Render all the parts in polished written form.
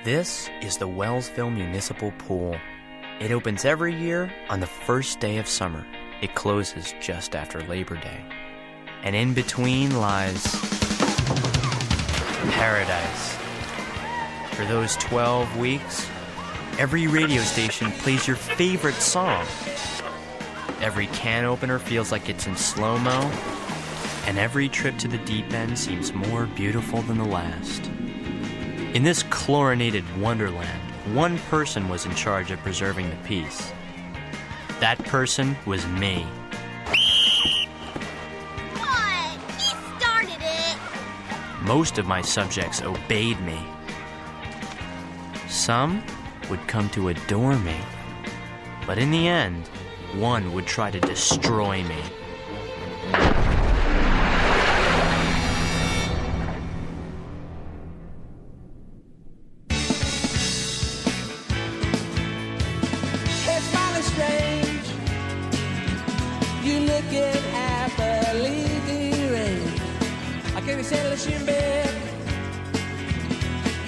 This is the Wellsville Municipal Pool. It opens every year on the first day of summer. It closes just after Labor Day. And in between lies paradise. For those 12 weeks, every radio station plays your favorite song. Every can opener feels like it's in slow-mo, and every trip to the deep end seems more beautiful than the last. In this chlorinated wonderland, one person was in charge of preserving the peace. That person was me. What? He started it! Most of my subjects obeyed me. Some would come to adore me. But in the end, one would try to destroy me.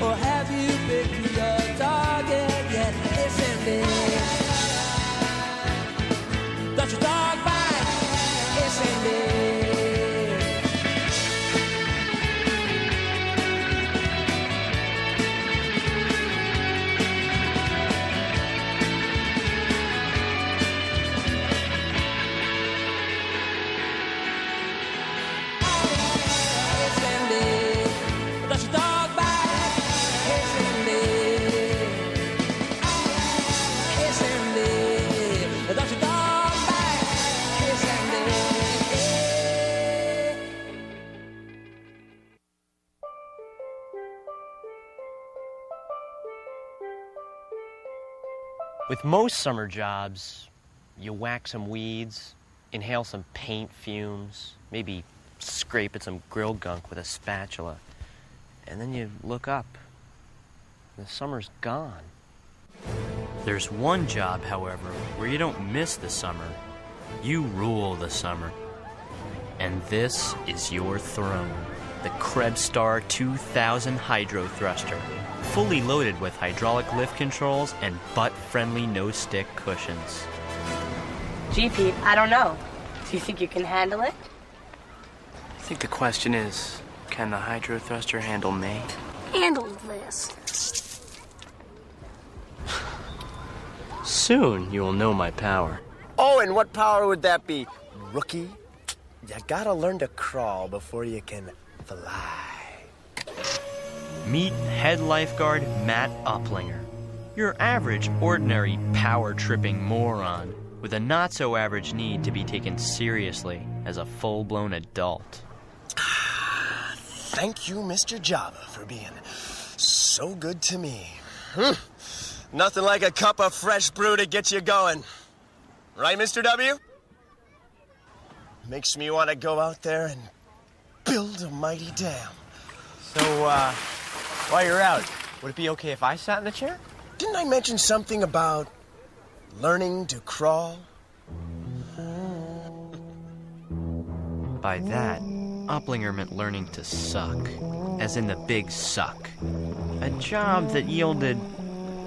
Or have you picked your target yet? Listen, babe. Got your dog bite? Listen, babe. Listen, babe. Got your dog bite? With most summer jobs, you whack some weeds, inhale some paint fumes, maybe scrape at some grill gunk with a spatula, and then you look up. The summer's gone. There's one job, however, where you don't miss the summer. You rule the summer. And this is your throne, the Krebstar 2000 Hydro Thruster, fully loaded with hydraulic lift controls and butt-friendly no-stick cushions. Gee, Pete, I don't know. Do you think you can handle it? I think the question is, can the Hydro Thruster handle me? Handle this. Soon you will know my power. Oh, and what power would that be, rookie? You gotta learn to crawl before you can fly. Meet head lifeguard Matt Uplinger. Your average, ordinary, power-tripping moron with a not-so-average need to be taken seriously as a full-blown adult. Thank you, Mr. Java, for being so good to me. Nothing like a cup of fresh brew to get you going. Right, Mr. W? Makes me want to go out there and build a mighty dam. So, while you're out, would it be okay if I sat in the chair? Didn't I mention something about learning to crawl? By that, Uplinger meant learning to suck, as in the big suck. A job that yielded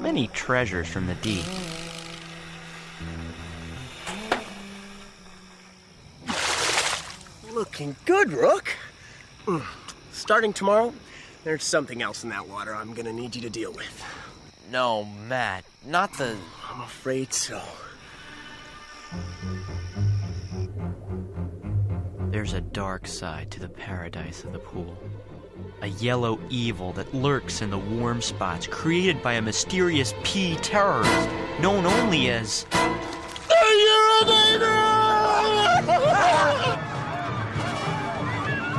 many treasures from the deep. Looking good, Rook. Starting tomorrow, there's something else in that water I'm gonna need you to deal with. No, Matt, not the... I'm afraid so. There's a dark side to the paradise of the pool. A yellow evil that lurks in the warm spots created by a mysterious pea terrorist known only as... The Urinator!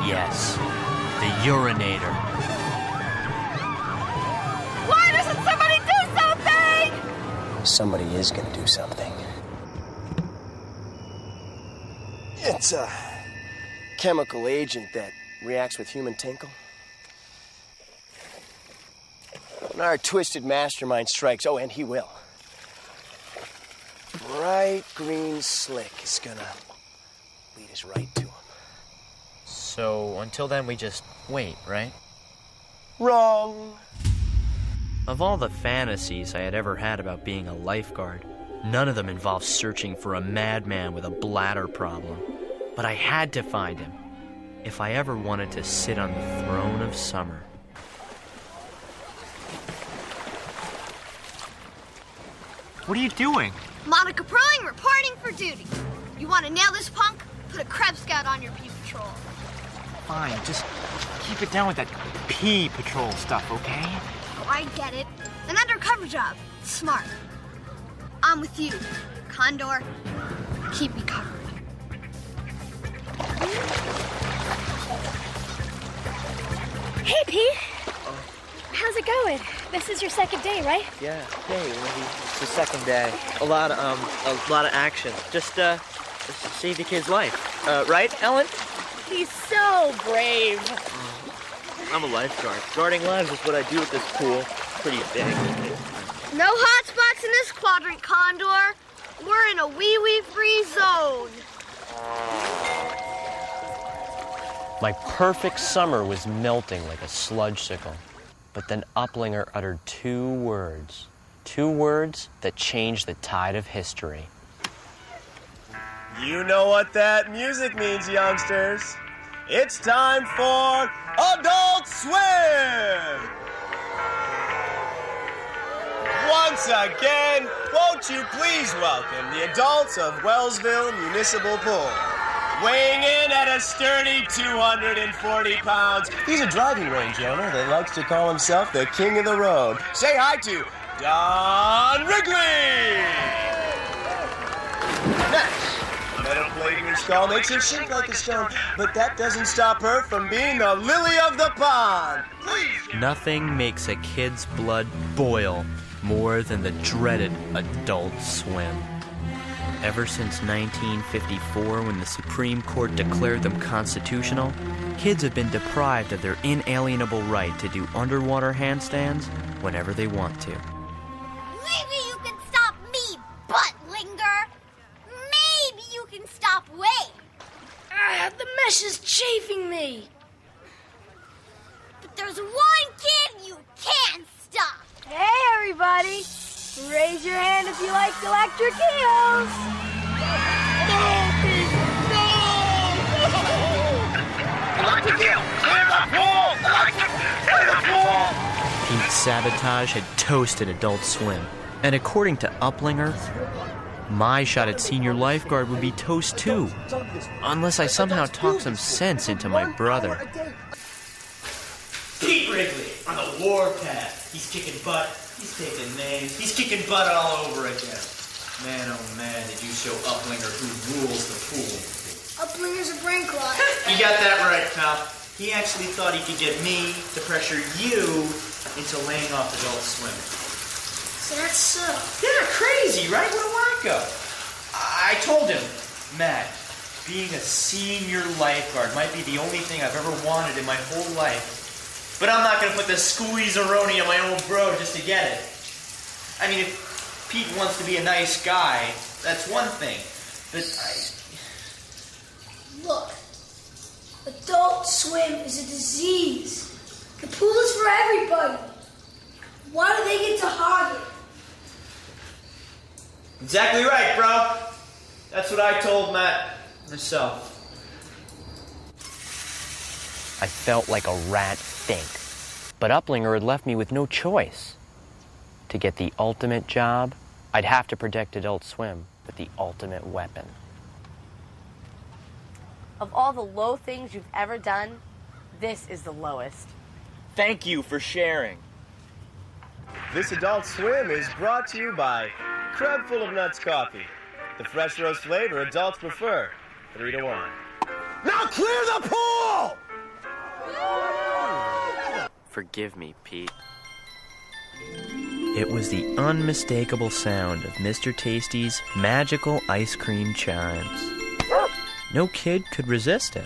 Yes, the Urinator. Why doesn't somebody do something? Somebody is gonna do something. It's a chemical agent that reacts with human tinkle. When our twisted mastermind strikes, oh, and he will, bright green slick is gonna lead us right to him. So, until then, we just wait, right? Wrong. Of all the fantasies I had ever had about being a lifeguard, none of them involved searching for a madman with a bladder problem. But I had to find him if I ever wanted to sit on the throne of summer. What are you doing? Monica Perling reporting for duty. You want to nail this punk? Put a Krebs Scout on your P Patrol. Fine, just keep it down with that pee patrol stuff, okay? Oh, I get it. An undercover job. Smart. I'm with you. Condor, keep me covered. Hey, Pete. How's it going? This is your second day, right? Yeah, hey, it's the second day. A lot of action. Just save the kid's life. Right, Ellen? He's so brave. I'm a lifeguard. Guarding lives is what I do at this pool. Pretty big. No hot spots in this quadrant, Condor. We're in a wee-wee free zone. My perfect summer was melting like a sludge-sicle. But then Uplinger uttered two words that changed the tide of history. You know what that music means, youngsters. It's time for Adult Swim! Once again, won't you please welcome the adults of Wellsville Municipal Pool. Weighing in at a sturdy 240 pounds, he's a driving range owner that likes to call himself the king of the road. Say hi to Don Wrigley! Next, a metal plate in her skull makes her shake like a stone, but that doesn't stop her from being the lily of the pond. Please! Nothing makes a kid's blood boil more than the dreaded Adult Swim. Ever since 1954, when the Supreme Court declared them constitutional, kids have been deprived of their inalienable right to do underwater handstands whenever they want to. Maybe you can stop me, buttlinger. Maybe you can stop Wade. The mesh is chafing me. But there's one kid you can't stop. Hey, everybody. Raise your hand if you like electric eels. Electric eel! Clear the pool! Clear the pool! Pete's sabotage had toasted Adult Swim, and according to Uplinger, my shot at senior lifeguard would be toast too, unless I somehow talk some sense into my brother. Pete Wrigley on the warpath. He's kicking butt. He's taking names. He's kicking butt all over again. Man, oh man, did you show Uplinger who rules the pool. Uplinger's a brain clot. You got that right, pal. He actually thought he could get me to pressure you into laying off Adult Swim. So that's so. Yeah, crazy, right? What a wacko. I told him, Matt, being a senior lifeguard might be the only thing I've ever wanted in my whole life. But I'm not going to put the squeeze-a-roni on my old bro just to get it. I mean, if Pete wants to be a nice guy, that's one thing. But Look, Adult Swim is a disease. The pool is for everybody. Why do they get to hog it? Exactly right, bro. That's what I told Matt myself. I felt like a rat stink, but Uplinger had left me with no choice. To get the ultimate job, I'd have to protect Adult Swim with the ultimate weapon. Of all the low things you've ever done, this is the lowest. Thank you for sharing. This Adult Swim is brought to you by Crab Full of Nuts Coffee. The fresh roast flavor adults prefer. 3-1. Now clear the pool! Forgive me, Pete. It was the unmistakable sound of Mr. Tasty's magical ice cream chimes. No kid could resist it.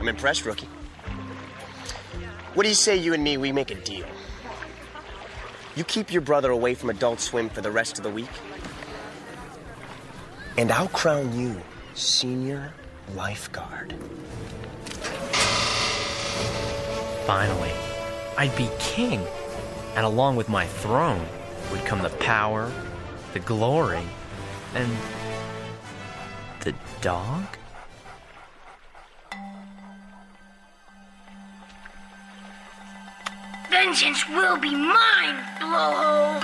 I'm impressed, rookie. What do you say you and me, we make a deal? You keep your brother away from Adult Swim for the rest of the week, and I'll crown you senior lifeguard. Finally, I'd be king. And along with my throne would come the power, the glory, and the dog? Vengeance will be mine, blowhole!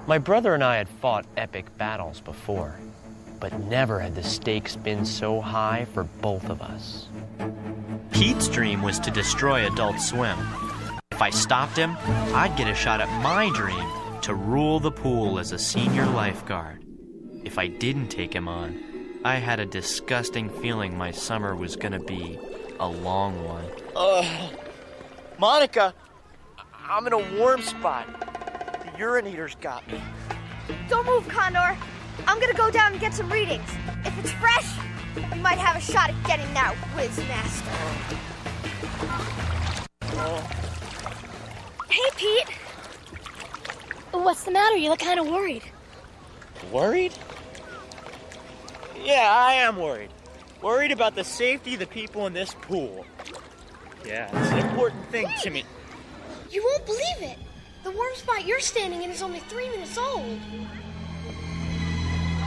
My brother and I had fought epic battles before, but never had the stakes been so high for both of us. Pete's dream was to destroy Adult Swim. If I stopped him, I'd get a shot at my dream to rule the pool as a senior lifeguard. If I didn't take him on, I had a disgusting feeling my summer was gonna be a long one. Monica, I'm in a warm spot. The urinator's got me. Don't move, Condor. I'm gonna go down and get some readings. If it's fresh, we might have a shot at getting that whiz master. Hey, Pete. What's the matter? You look kind of worried. Worried? Yeah, I am worried. Worried about the safety of the people in this pool. Yeah, it's an important thing to me. You won't believe it. The warm spot you're standing in is only 3 minutes old.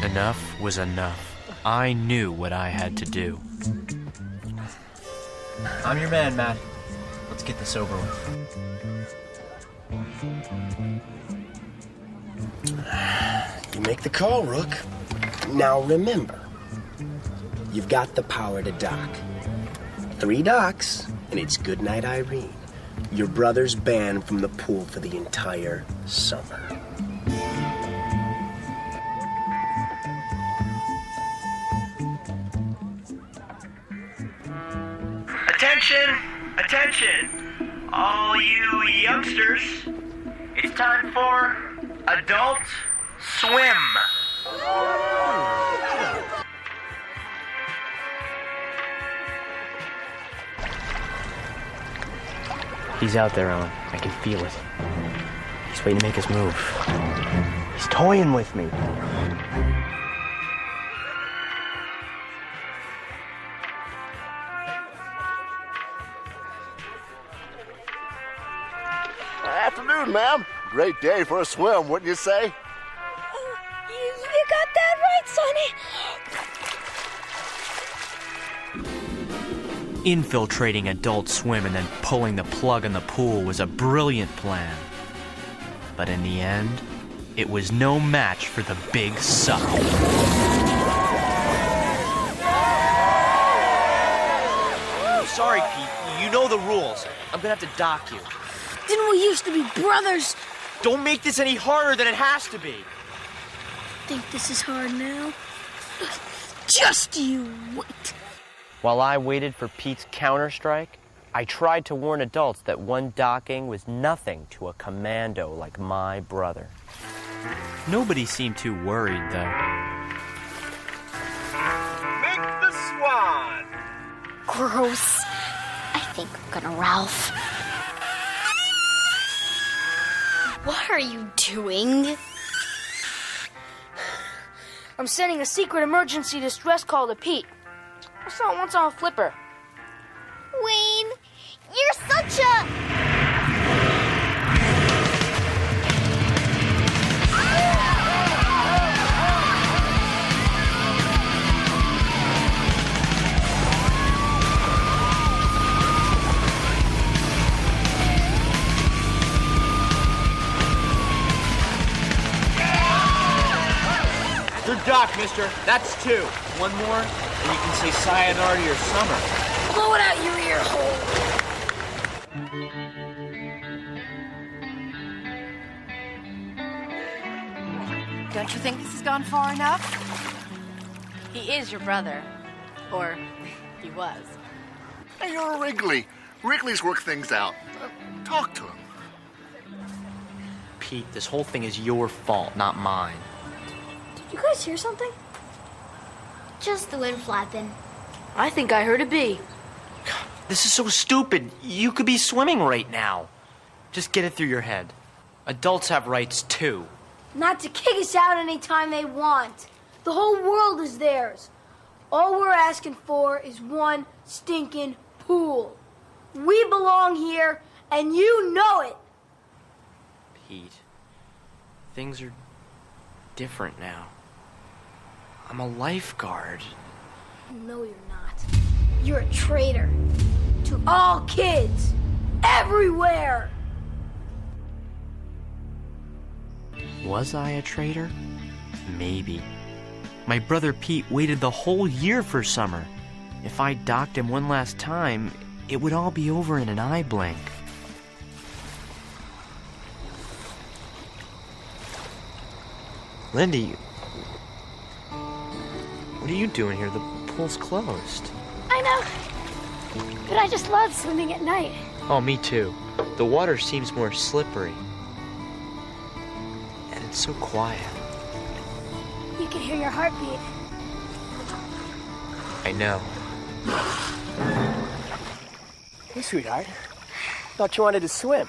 Enough was enough. I knew what I had to do. I'm your man, Matt. Let's get this over with. You make the call, Rook. Now remember, you've got the power to dock. 3 docks, and it's goodnight, Irene. Your brother's banned from the pool for the entire summer. Attention! Attention! All you youngsters, it's time for Adult Swim. He's out there, Owen. I can feel it. He's waiting to make his move. He's toying with me. Afternoon, ma'am. Great day for a swim, wouldn't you say? You got that right, Sonny. Infiltrating Adult Swim and then pulling the plug on the pool was a brilliant plan. But in the end, it was no match for the big suck. Sorry, Pete. You know the rules. I'm gonna have to dock you. Didn't we used to be brothers? Don't make this any harder than it has to be. Think this is hard now? Just you wait. While I waited for Pete's counterstrike, I tried to warn adults that one docking was nothing to a commando like my brother. Nobody seemed too worried, though. Make the swan! Gross. I think I'm gonna Ralph. What are you doing? I'm sending a secret emergency distress call to Pete. I saw it once on a flipper. Wayne, you're such a... You're docked, mister. That's 2. One more, and you can say sayonara to your summer. Blow it out your ear hole. Don't you think this has gone far enough? He is your brother. Or he was. Hey, you're Wrigley. Wrigley's worked things out. Talk to him. Pete, this whole thing is your fault, not mine. You guys hear something? Just the wind flapping. I think I heard a bee. This is so stupid. You could be swimming right now. Just get it through your head. Adults have rights too. Not to kick us out anytime they want. The whole world is theirs. All we're asking for is one stinking pool. We belong here, and you know it. Pete, things are different now. I'm a lifeguard. No, you're not. You're a traitor. To all kids. Everywhere. Was I a traitor? Maybe. My brother Pete waited the whole year for summer. If I docked him one last time, it would all be over in an eye blink. Lindy, what are you doing here? The pool's closed. I know. But I just love swimming at night. Oh, me too. The water seems more slippery. And it's so quiet. You can hear your heartbeat. I know. Hey, sweetheart. Thought you wanted to swim.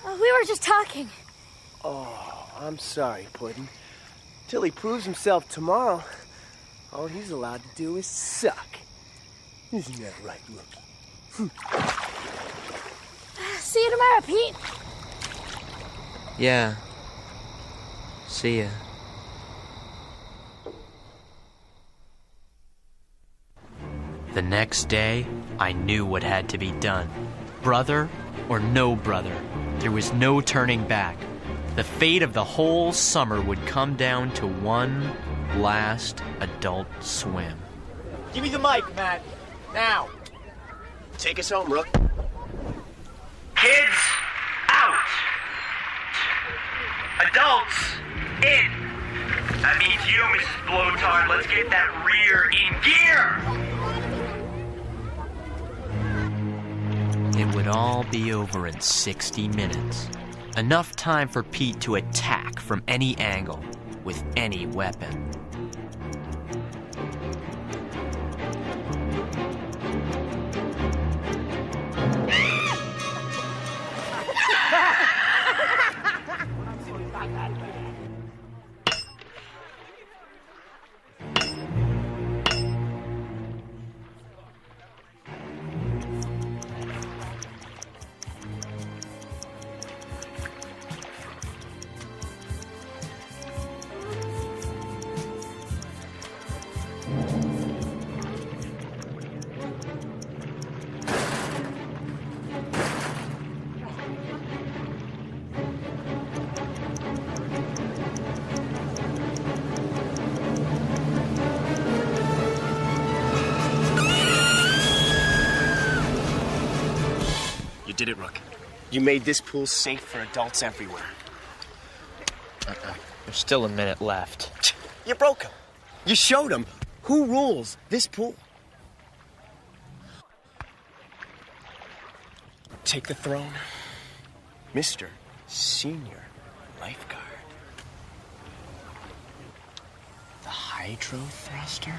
We were just talking. Oh, I'm sorry, Puddin'. Till he proves himself tomorrow, all he's allowed to do is suck. Isn't that right, rookie? See you tomorrow, Pete. Yeah. See ya. The next day, I knew what had to be done. Brother or no brother, there was no turning back. The fate of the whole summer would come down to one last adult swim. Give me the mic, Matt. Now. Take us home, Rook. Kids, out. Adults, in. That means you, Mrs. Blowtard. Let's get that rear in gear. It would all be over in 60 minutes. Enough time for Pete to attack from any angle, with any weapon. You did it, Rook. You made this pool safe for adults everywhere. There's still a minute left. You broke him. You showed him who rules this pool. Take the throne, Mr. Senior Lifeguard. The hydro thruster?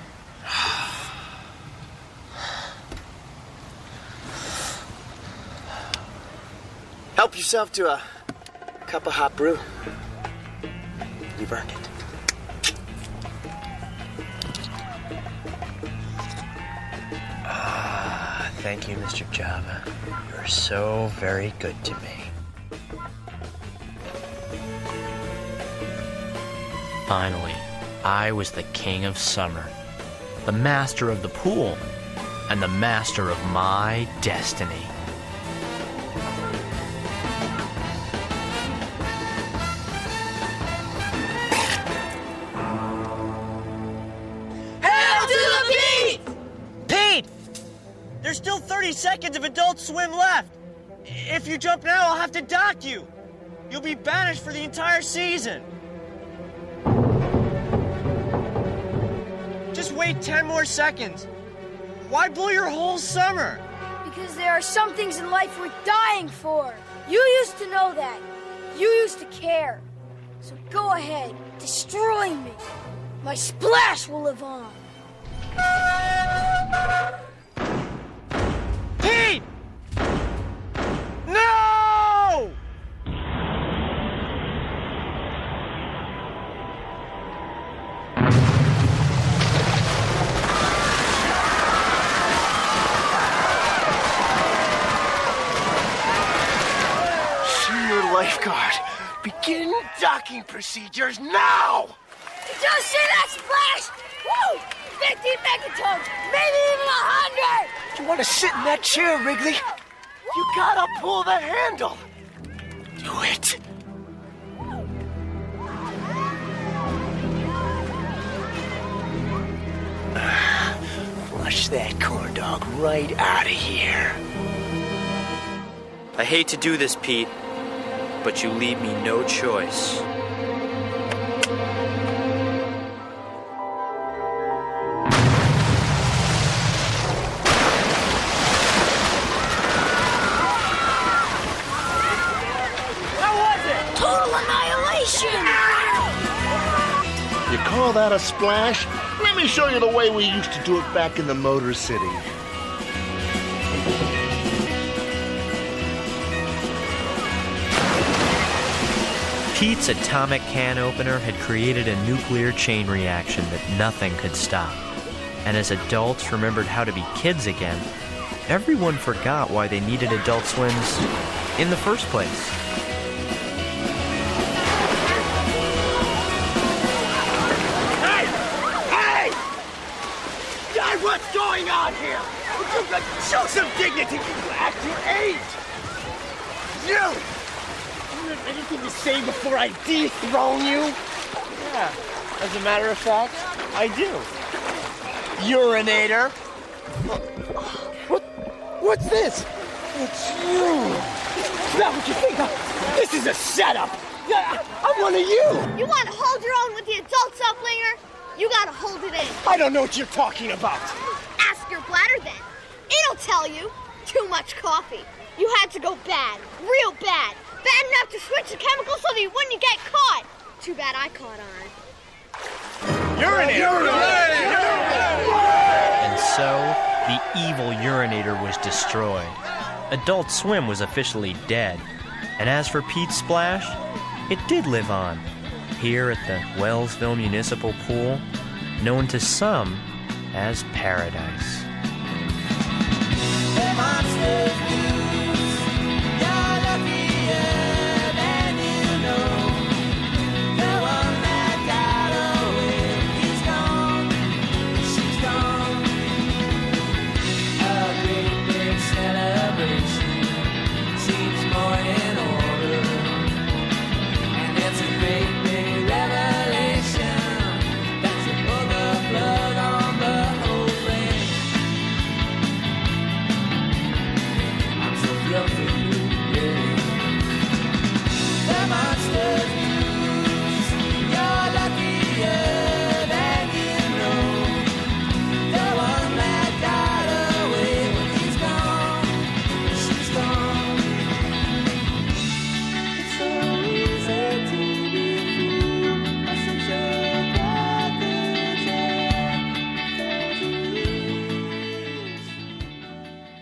Help yourself to a cup of hot brew. You've earned it. Thank you, Mr. Java. You're so very good to me. Finally, I was the king of summer, the master of the pool, and the master of my destiny. There's still 30 seconds of adult swim left. If you jump now, I'll have to dock you. You'll be banished for the entire season. Just wait 10 more seconds. Why blow your whole summer? Because there are some things in life worth dying for. You used to know that. You used to care. So go ahead, destroy me. My splash will live on. docking procedures now! Did you see that splash? Woo! 50 megatons, maybe even 100! You want to sit in that chair, Wrigley? You gotta pull the handle. Do it. Flush that corn dog right out of here. I hate to do this, Pete, but you leave me no choice. Total annihilation! You call that a splash? Let me show you the way we used to do it back in the Motor City. Pete's atomic can opener had created a nuclear chain reaction that nothing could stop. And as adults remembered how to be kids again, everyone forgot why they needed Adult Swims in the first place. What's going on here? Show some dignity, you act your age! You have anything to say before I dethrone you? Yeah, as a matter of fact, I do. Urinator? What's this? It's you! Is that what you think? This is a setup! I'm one of you! You want to hold your own with the adult uplinger? You gotta hold it in. I don't know what you're talking about. Ask your bladder then. It'll tell you. Too much coffee. You had to go bad. Real bad. Bad enough to switch the chemicals so that you wouldn't get caught. Too bad I caught on. And so, the evil urinator was destroyed. Adult Swim was officially dead. And as for Pete's Splash, it did live on, here at the Wellsville Municipal Pool, known to some as Paradise. The monsters do